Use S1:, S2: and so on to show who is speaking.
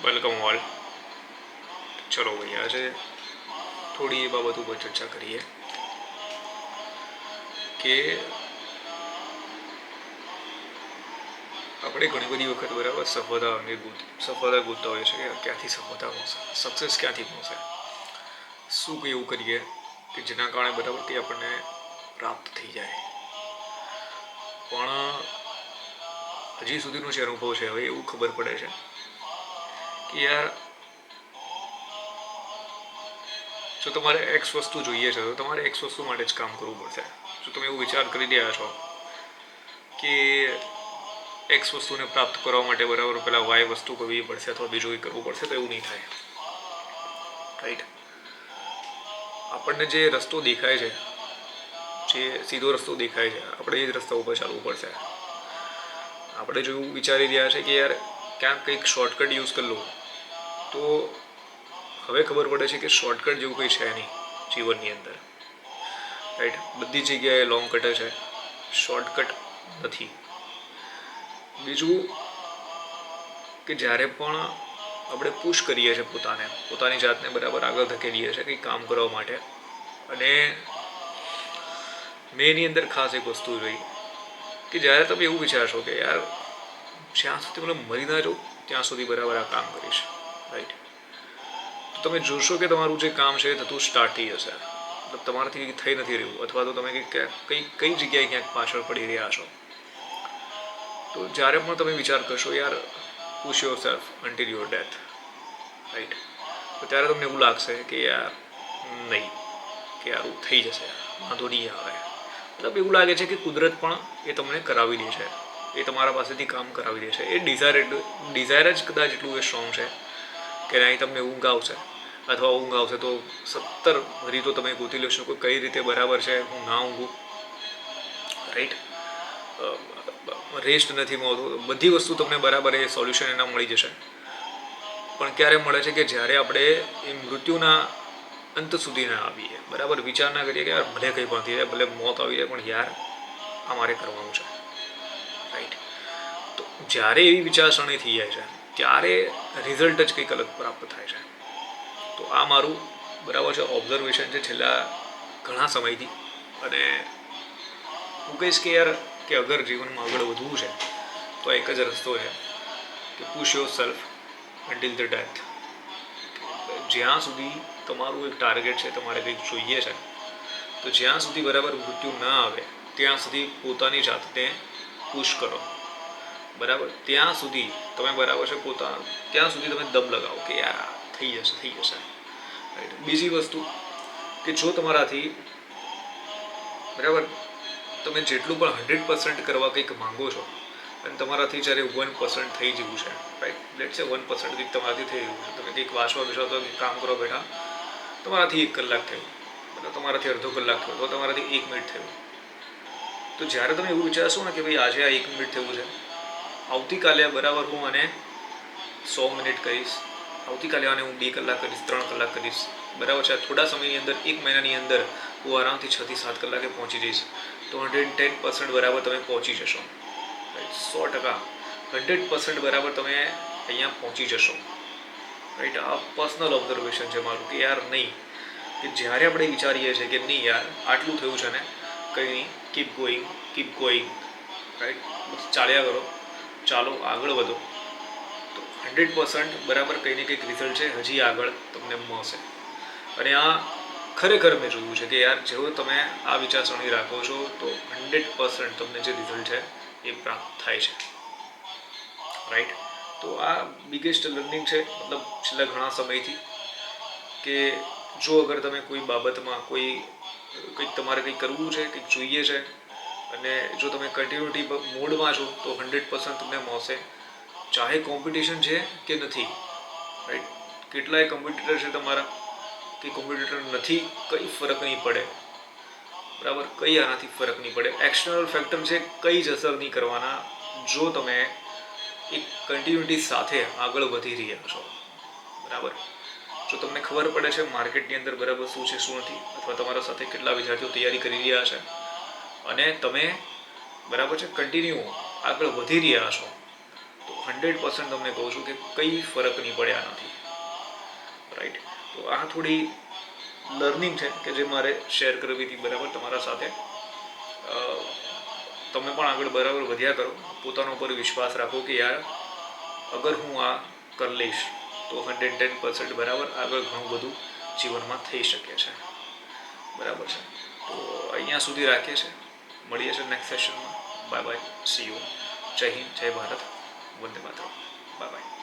S1: Welcome all. ચલો ભાઈ, આજે થોડી એ બાબત ઉપર ચર્ચા કરીએ કે આપણે ઘણી બધી વખત બરાબર સફળતા ગોતતા હોઈએ છીએ કે ક્યાંથી સફળતા મળશે, સક્સેસ ક્યાંથી મળશે, શું કંઈ એવું કરીએ કે જેના કારણે બરાબર તે આપણને પ્રાપ્ત થઈ જાય. પણ હજી સુધીનો જે અનુભવ છે હવે એવું ખબર પડે છે કે યાર જો તમારે એક્સ વસ્તુ જોઈએ છે તો તમારે એક્સ વસ્તુ માટે જ કામ કરવું પડશે. જો તમે એવું વિચાર કરી રહ્યા છો કે એક્સ વસ્તુને પ્રાપ્ત કરવા માટે બરાબર પહેલા વાય વસ્તુ કરવી પડશે અથવા બીજું કંઈ કરવું પડશે, તો એવું નહીં થાય. રાઈટ? આપણને જે રસ્તો દેખાય છે, જે સીધો રસ્તો દેખાય છે, આપણે એ જ રસ્તા ઉપર ચાલવું પડશે. આપણે જો એવું વિચારી રહ્યા છે કે યાર ક્યાંક કંઈક શોર્ટકટ યુઝ કરી લો, તો હવે ખબર પડે છે કે શોર્ટકટ જેવું કંઈ છે નહીં જીવનની અંદર. રાઈટ? બધી જગ્યાએ લોંગ કટ છે, શોર્ટકટ નથી. બીજું કે જ્યારે પણ આપણે પુશ કરીએ છીએ પોતાની જાતને બરાબર આગળ ધકેલીએ છીએ કંઈક કામ કરવા માટે, અને મેં એની અંદર ખાસ એક વસ્તુ જોઈ કે જ્યારે તમે એવું વિચારશો કે યાર જ્યાં સુધી મને મરી ના જાઉં ત્યાં સુધી બરાબર આ કામ કરીશ. રાઈટ? તો તમે જોશો કે તમારું જે કામ છે એ થતું સ્ટાર્ટ થઈ જશે. મતલબ તમારાથી થઈ નથી રહ્યું, અથવા તો તમે કઈ જગ્યાએ ક્યાંક પાછળ પડી રહ્યા છો. તો જ્યારે પણ તમે વિચાર કરશો યાર push your self until your death. Right? તો ત્યારે તમને એવું લાગશે કે યાર નહીં, કે યાર થઈ જશે, વાંધો નહીં આવે. મતલબ એવું લાગે છે કે કુદરત પણ એ તમને કરાવી દે છે, એ તમારા પાસેથી કામ કરાવી દે છે. એ ડિઝાયર જ કદાચ એટલું એ સ્ટ્રોંગ છે કે અહીં તમને ઊંઘ આવશે, અથવા ઊંઘ આવશે તો 70 રીતો તમે ગોતી લેશો કે કઈ રીતે બરાબર છે હું ના ઊંઘું. રાઈટ? રેસ્ટ નથી મળતો, બધી વસ્તુ તમને બરાબર એ સોલ્યુશન એના મળી જશે. પણ ક્યારે મળે છે કે જ્યારે આપણે એ મૃત્યુના અંત સુધી ના આવીએ, બરાબર વિચાર ના કરીએ કે યાર ભલે કંઈ પણ થઈ જાય, ભલે મોત આવી જાય, પણ યાર આ મારે કરવાનું છે. રાઈટ? તો જ્યારે એવી વિચારસરણી થઈ જાય છે ત્યારે રિઝલ્ટ જ કંઈક અલગ પ્રાપ્ત થાય છે. તો આ મારું બરાબર છે ઓબ્ઝર્વેશન છે છેલ્લા ઘણા સમયથી. અને હું કહીશ કે યાર કે અગર જીવનમાં આગળ વધવું છે તો એક જ રસ્તો છે કે push your self until the death. જ્યાં સુધી તમારું એક ટાર્ગેટ છે, તમારે કંઈક જોઈએ છે, તો જ્યાં સુધી બરાબર મૃત્યુ ના આવે ત્યાં સુધી પોતાની જાતને પુશ કરો. બરાબર? ત્યાં સુધી તમે બરાબર છે ત્યાં સુધી તમે દમ લગાવો કે યાર થઈ જશે. રાઈટ? બીજી વસ્તુ કે જો તમારાથી બરાબર તમે જેટલું પણ 100% કરવા કંઈક માંગો છો અને તમારાથી જ્યારે 1% થઈ જવું છે, રાઈટ, લેટ્સ સે 1% કંઈક તમારાથી થઈ રહ્યું છે, તમે કંઈક વાંચવા બેસો તો કંઈક કામ કરવા બેઠા, તમારાથી 1 કલાક થયું, મતલબ તમારાથી અડધો કલાક થયો, તો તમારાથી 1 મિનિટ થયું. તો જ્યારે તમે એવું વિચારશો ને કે ભાઈ આજે આ 1 મિનિટ થયું છે, આવતીકાલે બરાબર હું આને 100 મિનિટ કરીશ, આવતીકાલે આને હું 2 કલાક કરીશ, 3 કલાક કરીશ, બરાબર છે, થોડા સમયની અંદર 1 મહિનાની અંદર હું આરામથી 6 થી 7 કલાકે પહોંચી જઈશ, તો 110% બરાબર તમે પહોંચી જશો. 100% 100% બરાબર તમે અહીંયા પહોંચી જશો. રાઈટ? આ પર્સનલ ઓબ્ઝર્વેશન છે મારું કે યાર નહીં, કે જ્યારે આપણે વિચારીએ છીએ કે નહીં યાર આટલું થયું છે ને કંઈ નહીં, કીપ ગોઈંગ. રાઈટ? ચાલ્યા કરો, ચાલો આગળ વધો, તો 100% બરાબર કંઈ ને કંઈક રિઝલ્ટ છે હજી આગળ તમને મળશે. અને આ ખરેખર મેં જોયું છે કે યાર જેવો તમે આ વિચારસરણી રાખો છો તો 100% તમને જે રિઝલ્ટ છે એ પ્રાપ્ત થાય છે. રાઈટ? તો આ બિગેસ્ટ લર્નિંગ છે, મતલબ છેલ્લા ઘણા સમયથી, કે જો અગર તમે કોઈ બાબતમાં કંઈક તમારે કંઈક કરવું છે, કંઈક જોઈએ છે, અને જો તમે કન્ટિન્યુટી મોડમાં છો તો 100% તમને મળશે, ચાહે કોમ્પિટિશન છે કે નથી. રાઈટ? કેટલાય કોમ્પિટિટર છે તમારા કે કોમ્પિટિટર નથી, કંઈ ફરક નહીં પડે. બરાબર? કંઈ આનાથી ફરક નહીં પડે. એક્સટર્નલ ફેક્ટર છે, કંઈ જ અસર નહીં કરવાના જો તમે એક કન્ટિન્યુટી સાથે આગળ વધી રહ્યા છો. બરાબર? જો તમને ખબર પડે છે માર્કેટની અંદર બરાબર શું છે શું નથી, અથવા તમારા સાથે કેટલા વિદ્યાર્થીઓ તૈયારી કરી રહ્યા છે, અને તમે બરાબર છે કન્ટિન્યુ આગળ વધી રહ્યા છો, તો 100% તમને કહું છું કે કંઈ ફરક નહીં પડે આનાથી, રાઈટ. તો આ થોડી લર્નિંગ છે કે જે મારે શેર કરવી હતી, બરાબર, તમારા સાથે. તમે પણ આગળ બરાબર વધ્યા કરો, પોતાના ઉપર વિશ્વાસ રાખો કે યાર અગર હું આ કરી લઈશ તો 110% બરાબર આગળ ઘણું બધું જીવનમાં થઈ શકે છે, બરાબર છે. તો અહીંયા સુધી રાખીએ છીએ, મળીએ છીએ નેક્સ્ટ સેશનમાં. Bye bye, C you. જય હિન્દ, જય ભારત, વંદે માતરમ, બાય બાય.